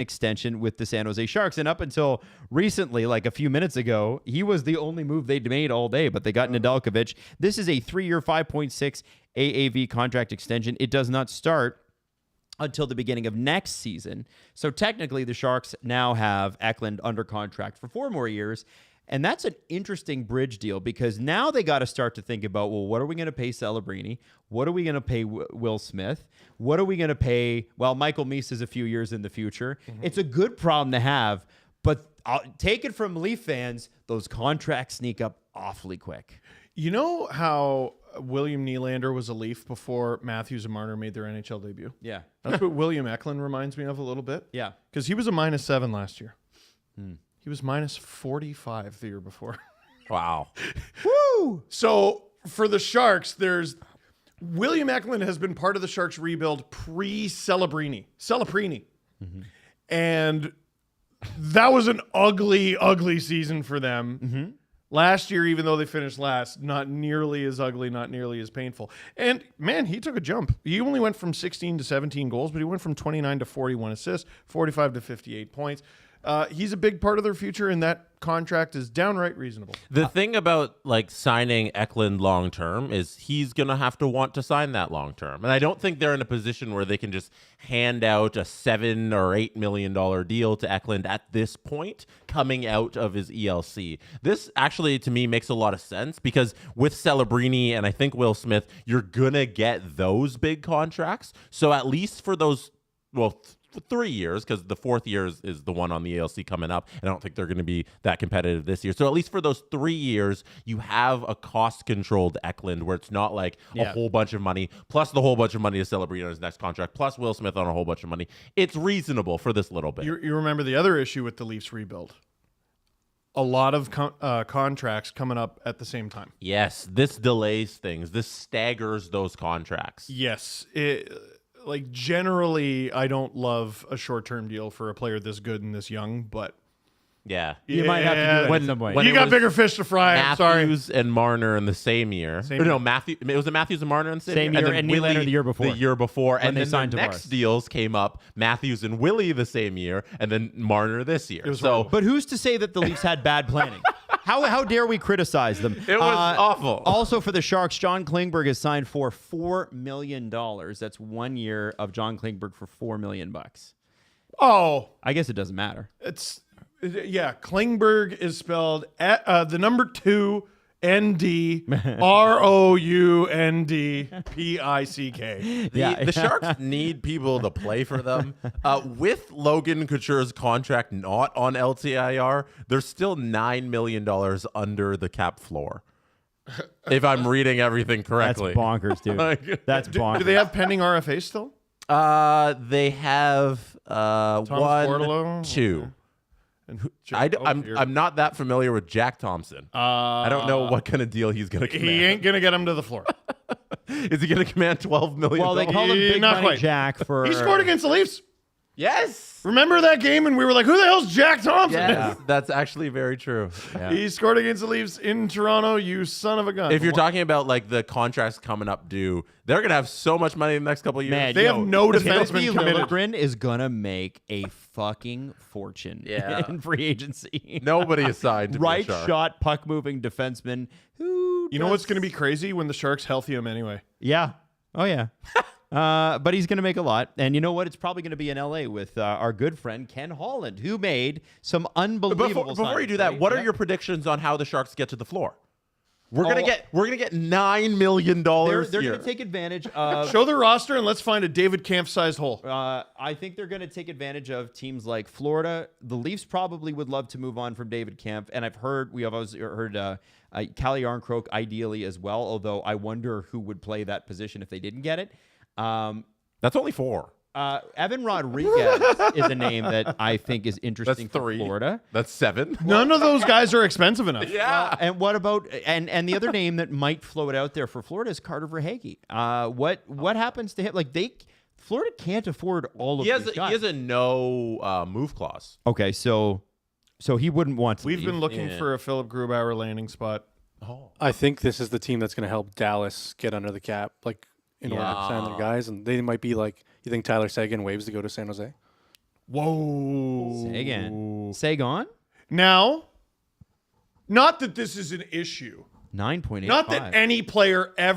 extension with the San Jose Sharks. And up until recently, like a few minutes ago, he was the only move they'd made all day, but they got Nedeljkovic. This is a 3-year, $5.6 AAV contract extension. It does not start until the beginning of next season. So technically, the Sharks now have Eklund under contract for 4 more years. And that's an interesting bridge deal because now they got to start to think about, well, what are we going to pay Celebrini? What are we going to pay Will Smith? What are we going to pay? Well, Michael Meese is a few years in the future. Mm-hmm. It's a good problem to have, but I'll take it from Leaf fans, those contracts sneak up awfully quick. You know how William Nylander was a Leaf before Matthews and Marner made their NHL debut? Yeah. That's what William Eklund reminds me of a little bit. Yeah. Because he was a -7 last year. He was -45 the year before. Wow. Woo! So for the Sharks, William Eklund has been part of the Sharks rebuild pre-Celebrini. Mm-hmm. And that was an ugly, ugly season for them. Mm-hmm. Last year, even though they finished last, not nearly as ugly, not nearly as painful. And, man, he took a jump. He only went from 16 to 17 goals, but he went from 29 to 41 assists, 45 to 58 points. He's a big part of their future, and that contract is downright reasonable. The thing about like signing Eklund long term is he's gonna have to want to sign that long term, and I don't think they're in a position where they can just hand out a $7 or $8 million deal to Eklund at this point, coming out of his ELC. This actually, to me, makes a lot of sense because with Celebrini and I think Will Smith, you're gonna get those big contracts. So at least for those, well, 3 years, because the 4th year is the one on the ALC coming up. And I don't think they're going to be that competitive this year. So at least for those 3 years, you have a cost-controlled Eklund where it's not like a whole bunch of money, plus the whole bunch of money to celebrate on his next contract, plus Will Smith on a whole bunch of money. It's reasonable for this little bit. You remember the other issue with the Leafs rebuild? A lot of contracts coming up at the same time. Yes, this delays things. This staggers those contracts. Yes, like generally, I don't love a short-term deal for a player this good and this young, but yeah, you might have to do it in some way. You got bigger fish to fry. Matthews and Marner in the same year. No, Matthews. It was Matthews and Marner in the same year, and Nylander the year before. The year before, and then signed the next deals came up. Matthews and Willie the same year, and then Marner this year. But who's to say that the Leafs had bad planning? How dare we criticize them? It was awful. Also for the Sharks, John Klingberg is signed for $4 million. That's 1 year of John Klingberg for $4 million. Oh, I guess it doesn't matter. Klingberg is spelled the number 2 ND ROUNDPICK. The Sharks need people to play for them. With Logan Couture's contract not on LTIR, they're still $9 million under the cap floor. If I'm reading everything correctly. That's bonkers, dude. That's bonkers. Do they have pending RFA still? They have one, two. I'm not that familiar with Jack Thompson. I don't know what kind of deal he's going to command. He ain't going to get him to the floor. Is he going to command $12 million? Well, they call him Big Money Jack for... He scored against the Leafs. Yes. Remember that game and we were like, who the hell's Jack Thompson? Yes, that's actually very true. Yeah. He scored against the Leafs in Toronto, you son of a gun. If you're talking about like the contracts coming up due, they're going to have so much money in the next couple of years. Man, they have no defenseman committed. Liljegren is going to make a fucking fortune in free agency. Nobody is signed to right be a Shark. Shot, puck-moving defenseman who... You know what's going to be crazy? When the Sharks healthy him anyway. Yeah. Oh, yeah. But he's going to make a lot. And you know what? It's probably going to be in L.A. with our good friend Ken Holland, who made some unbelievable Before you do that, what are your predictions on how the Sharks get to the floor? We're gonna get $9 million. They're going to take advantage of... Show the roster and let's find a David Kampf-sized hole. I think they're going to take advantage of teams like Florida. The Leafs probably would love to move on from David Kampf, and we have always heard Calle Yarncroke ideally as well, although I wonder who would play that position if they didn't get it. That's only 4. Evan Rodriguez is a name that I think is interesting for Florida. That's 7. None of those guys are expensive enough. Yeah. And what about and the other name that might float out there for Florida is Carter Verhaeghe. What happens to him? Like Florida can't afford all of these guys. He has a no move clause. Okay, so he wouldn't want to. We've been looking for a Philip Grubauer landing spot. Oh. I think this is the team that's going to help Dallas get under the cap, like in order to sign their guys, and they might be like. You think Tyler Seguin waves to go to San Jose? Whoa. Sagan? Now, not that this is an issue. 9.85. Not that any player ever